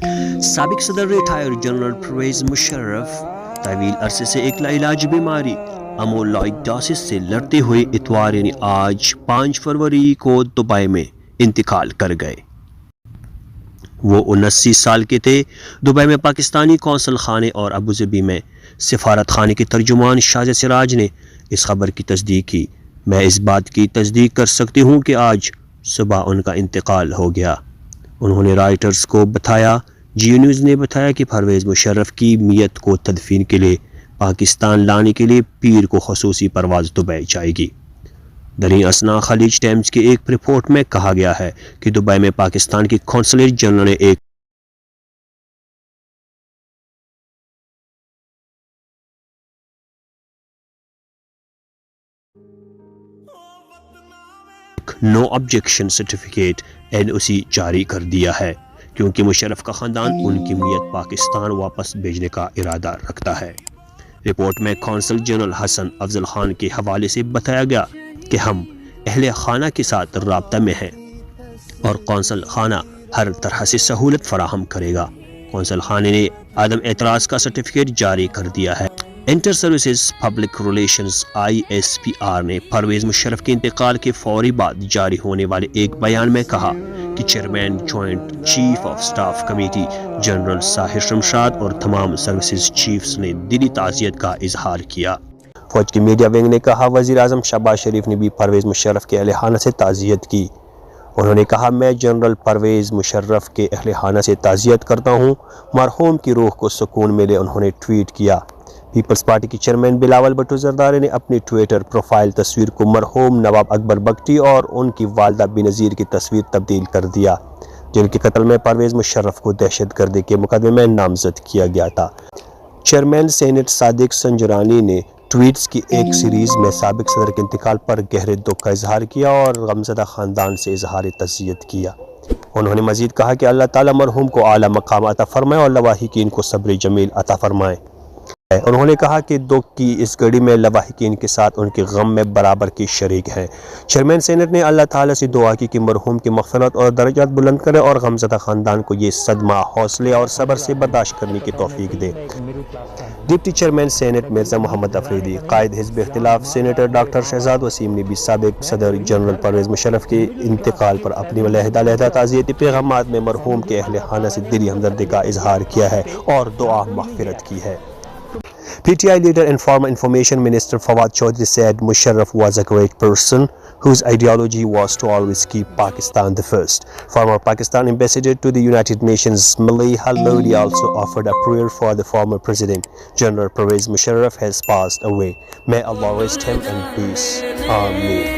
سابق صدر retire general Pervez Musharraf طویل عرصے سے ایک لاعلاج بیماری امولائڈاسس سے لڑتے ہوئے اتوار یعنی آج 5 فروری کو دبئی میں انتقال کر گئے۔ وہ 79 سال کے تھے۔ دبئی میں پاکستانی قونصل خانے اور ابوظہبی میں سفارت خانے کے ترجمان شاہزاد سراج نے اس خبر کی تصدیق کی۔ میں اس بات کی تصدیق کر سکتی ہوں کہ آج صبح ان کا انتقال ہو گیا، انہوں نے رائٹرز کو بتایا۔ جیو نیوز نے بتایا کہ پرویز مشرف کی میت کو تدفین کے لیے پاکستان لانے کے لیے پیر کو خصوصی پرواز دبئی جائے گی۔ دریں اثنا خلیج ٹائمز کی ایک رپورٹ میں کہا گیا ہے کہ دبئی میں پاکستان کی قونصلیٹ جنرل نے ایک نو آبجیکشن سرٹیفکیٹ NOC جاری کر دیا ہے، کیونکہ مشرف کا خاندان ان کی میت پاکستان واپس بھیجنے کا ارادہ رکھتا ہے۔ رپورٹ میں قونصل جنرل حسن افضل خان کے حوالے سے بتایا گیا کہ ہم اہل خانہ کے ساتھ رابطہ میں ہیں اور قونصل خانہ ہر طرح سے سہولت فراہم کرے گا۔ قونصل خانے نے عدم اعتراض کا سرٹیفکیٹ جاری کر دیا ہے۔ Inter services public relations ISPR نے پرویز مشرف کے انتقال کے فوری بعد جاری ہونے والے ایک بیان میں کہا کہ chairman joint chief of staff committee general Sahir Shamshad اور تمام سروسز چیفز نے دلی تعزیت کا اظہار کیا۔ فوج کی میڈیا ونگ نے کہا وزیر اعظم شہباز شریف نے بھی پرویز مشرف کے اہل خانہ سے تعزیت کی۔ انہوں نے کہا میں جنرل پرویز مشرف کے اہل خانہ سے تعزیت کرتا ہوں، مرحوم کی روح کو سکون ملے، انہوں نے ٹویٹ کیا۔ پیپلز پارٹی کے چیئرمین بلاول بھٹو زرداری نے اپنی ٹویٹر پروفائل تصویر کو مرحوم نواب اکبر بگٹی اور ان کی والدہ بینظیر کی تصویر تبدیل کر دیا، جن کے قتل میں پرویز مشرف کو دہشت گردی کے مقدمے میں نامزد کیا گیا تھا۔ چیئرمین سینیٹ صادق سنجرانی نے ٹویٹس کی ایک سیریز میں سابق صدر کے انتقال پر گہرے دکھ کا اظہار کیا اور غمزدہ خاندان سے اظہار تعزیت کیا۔ انہوں نے مزید کہا کہ اللہ تعالیٰ مرحوم کو اعلیٰ مقام عطا فرمائے اور لواحقین کو صبر جمیل عطا فرمائے۔ انہوں نے کہا کہ دکھ کی اس گھڑی میں لواحقین کے ساتھ ان کے غم میں برابر کی شریک ہیں۔ چیئرمین سینیٹ نے اللہ تعالیٰ سے دعا کی کہ مرحوم کی مغفرت اور درجات بلند کرے اور غمزدہ خاندان کو یہ صدمہ حوصلے اور صبر سے برداشت کرنے کی توفیق دے۔ Deputy chairman senate Mirza Muhammad Afridi, قائد حزب اختلاف سینیٹر ڈاکٹر شہزاد وسیم نے بھی سابق صدر جنرل پرویز مشرف کے انتقال پر اپنی علیحدہ تعزیتی پیغامات میں مرحوم کے اہل خانہ سے دلی ہمدردی کا اظہار کیا ہے اور دعا مغفرت کی ہے۔ PTI leader and former Information Minister Fawad Chaudhry said Musharraf was a great person whose ideology was to always keep Pakistan the first. Former Pakistan ambassador to the United Nations Maliha Lodi also offered a prayer for the former president. General Parvez Musharraf has passed away. May Allah rest him in peace. Ameen.